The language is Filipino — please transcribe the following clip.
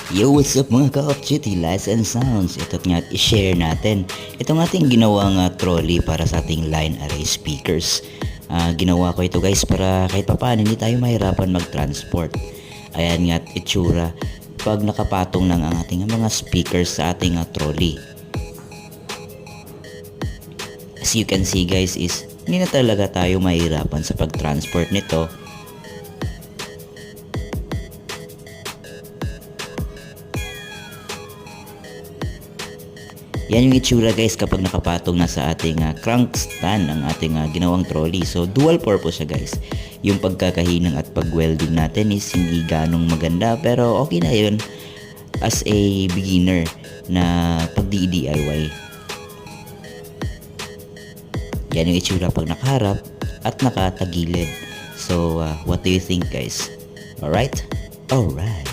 Yo, what's up mga ka-off duty lights and sounds? Ito nga i-share natin itong ating ginawang trolley para sa ating line array speakers. Ginawa ko ito guys para kahit papaano hindi tayo mahirapan mag-transport. Ayan nga itsura pag nakapatong ng ang ating mga speakers sa ating trolley. As you can see guys is hindi na talaga tayo mahirapan sa pag-transport nito. Yan yung itsura guys kapag nakapatong na sa ating crank stand ang ating ginawang trolley. So dual purpose siya guys. Yung pagkakahinang at pag-welding natin is hindi ganong maganda pero okay na yun as a beginner na pag-DIY. Yan yung itsura pag nakaharap at nakatagilid. So what do you think guys? Alright? Alright.